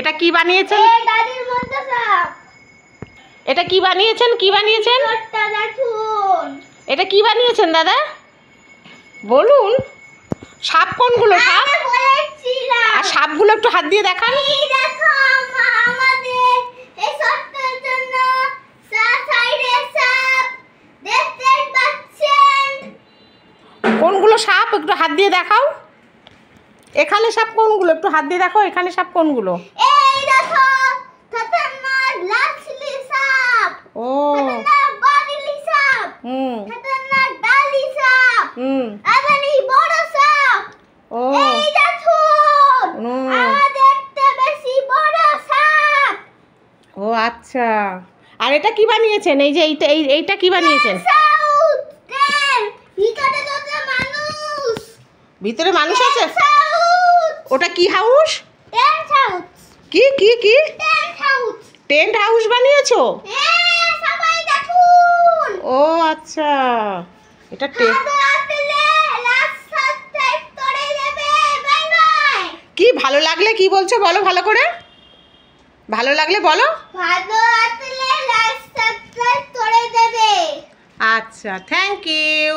এটা কি বানিয়েছেন? এটা কি বানিয়েছেন? কি বানিয়েছেন? এটা কি বানিয়েছেন দাদা? বলুন। সাপ কোনগুলো? সাপ? আর সাপগুলো একটু হাত দিয়ে দেখান। কোনগুলো সাপ একটু হাত দিয়ে দেখাও। এখানে সাপ কোনগুলো একটু হাত দিয়ে দেখাও। এখানে সাপ কোনগুলো? এই দেখো, খতরনাক লাছলি সাপ। ও খতরনাক বাদলি সাপ। খতরনাক ডালি সাপ। আগানি বড় সাপ। ও এই দেখুন, আমাদের থেকে বেশি বড় সাপ। ও আচ্ছা। আর এটা কি বানিয়েছেন? এই যে এইটা কি বানিয়েছেন? South train. ভিতরে তো মানুষ। ভিতরে মানুষ আছে? সাউথ। ওটা কি হাউস? Tent house. কি কি কি? Tent house. টেন্ট হাউস বানিয়েছো? হ্যাঁ, সবাই দেখুন। ও আচ্ছা। এটা কি ভালো লাগলে কি বলছো বলো ভালো করে। ভালো লাগলে বলো। আচ্ছা, আচ্ছা, থ্যাংক ইউ।